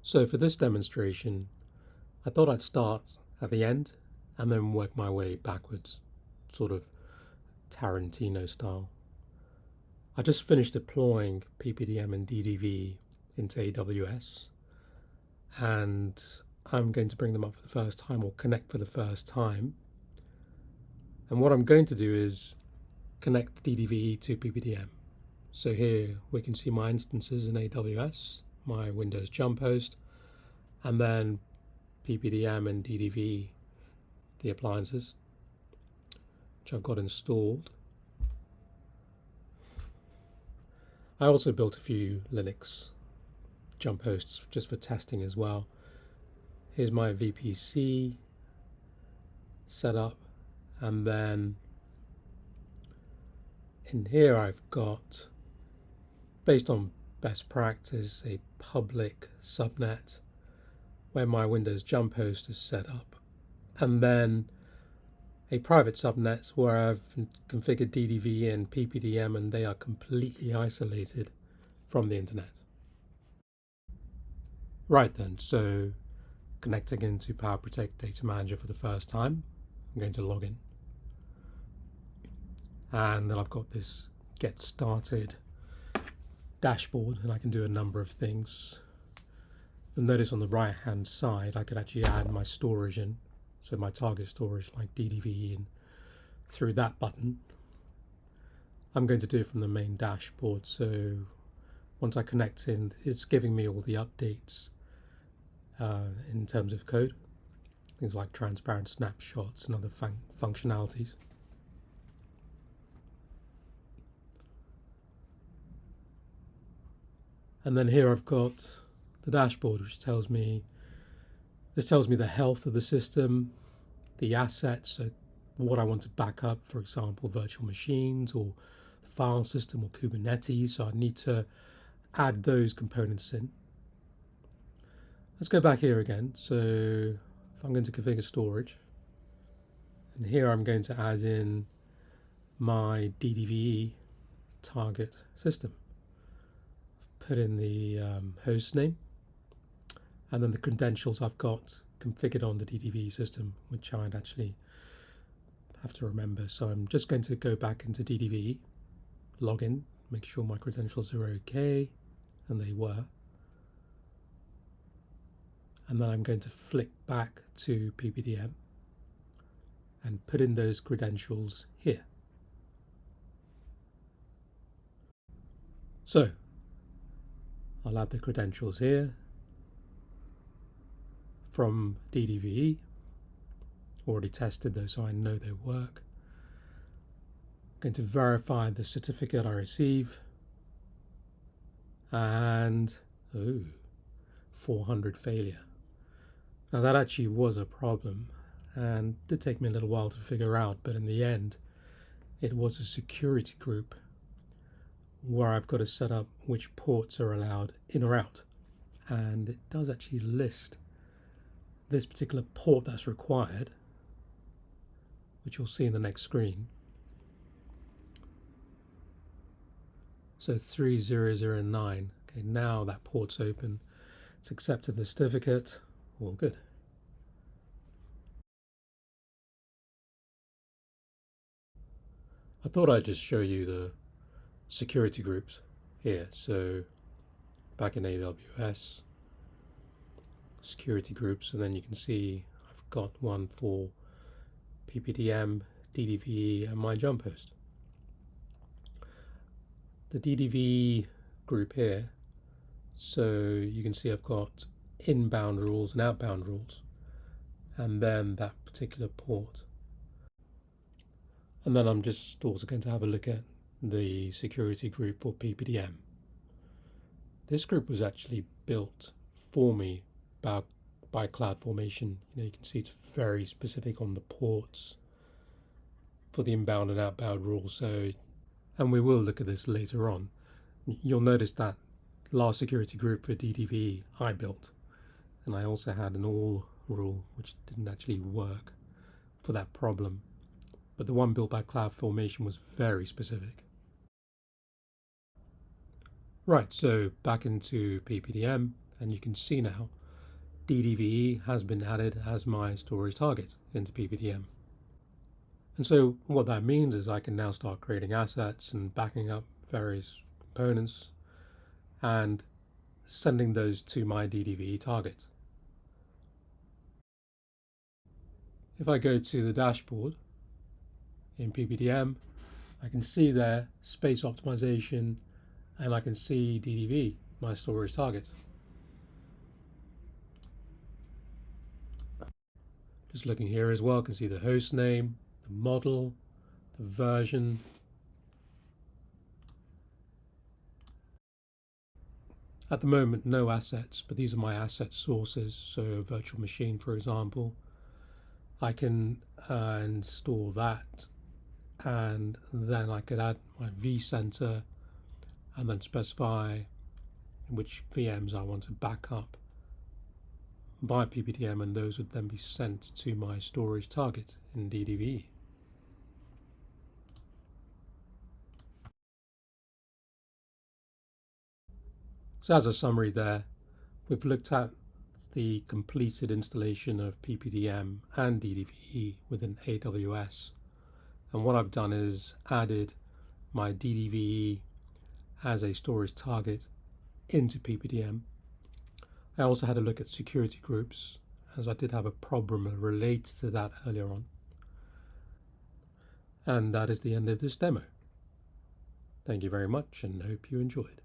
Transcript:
So for this demonstration, I thought I'd start at the end and then work my way backwards, sort of Tarantino style. I just finished deploying PPDM and DDVE into AWS, and I'm going to bring them up for the first time or connect for the first time. And what I'm going to do is connect DDVE to PPDM. So here we can see my instances in AWS, my Windows jump host, and then PPDM and DDVE, the appliances, which I've got installed. I also built a few Linux jump hosts just for testing as well. Here's my VPC setup, and then in here I've got, based on best practice, a public subnet where my Windows jump host is set up, and then a private subnet where I've configured DDVE and PPDM, and they are completely isolated from the internet. Right then, so connecting into PowerProtect Data Manager for the first time, I'm going to log in. And then I've got this Get Started dashboard, and I can do a number of things. You'll notice on the right hand side I could actually add my storage in, so my target storage like DDVE, and through that button. I'm going to do it from the main dashboard, so once I connect in, it's giving me all the updates in terms of code, things like transparent snapshots and other functionalities. And then here I've got the dashboard, which tells me the health of the system, the assets, so what I want to back up, for example, virtual machines or file system or Kubernetes. So I need to add those components in. Let's go back here again. So if I'm going to configure storage, and here I'm going to add in my DDVE target system. Put in the host name, and then the credentials I've got configured on the DDVE system, which I'd actually have to remember. So I'm just going to go back into DDVE, log in, make sure my credentials are okay, and they were. And then I'm going to flick back to PPDM and put in those credentials here. So I'll add the credentials here from DDVE. Already tested those, so I know they work. I'm going to verify the certificate I receive, and 400 failure. Now that actually was a problem, and did take me a little while to figure out, but in the end it was a security group where I've got to set up which ports are allowed in or out, and it does actually list this particular port that's required, which you'll see in the next screen. So 3009. Okay, now that port's open, it's accepted the certificate, all good. I thought I'd just show you the security groups here. So back in AWS, security groups, and then you can see I've got one for PPDM, DDVE, and my jump host. The DDVE group here, so you can see I've got inbound rules and outbound rules, and then that particular port. And then I'm just also going to have a look at the security group for PPDM. This group was actually built for me by CloudFormation. You can see it's very specific on the ports for the inbound and outbound rules. So, and we will look at this later on. You'll notice that last security group for DDVE I built, and I also had an all rule which didn't actually work for that problem. But the one built by CloudFormation was very specific. Right, so back into PPDM, And you can see now DDVE has been added as my storage target into PPDM. And so what that means is I can now start creating assets and backing up various components and sending those to my DDVE target. If I go to the dashboard in PPDM, I can see there space optimization, and I can see DDVE, my storage target. Just looking here as well, I can see the host name, the model, the version. At the moment, no assets, but these are my asset sources. So a virtual machine, for example, I can install that, and then I could add my vCenter and then specify which VMs I want to back up via PPDM, and those would then be sent to my storage target in DDVE. So as a summary there, we've looked at the completed installation of PPDM and DDVE within AWS. And what I've done is added my DDVE as a storage target into PPDM. I also had a look at security groups, as I did have a problem related to that earlier on. And that is the end of this demo. Thank you very much and hope you enjoyed.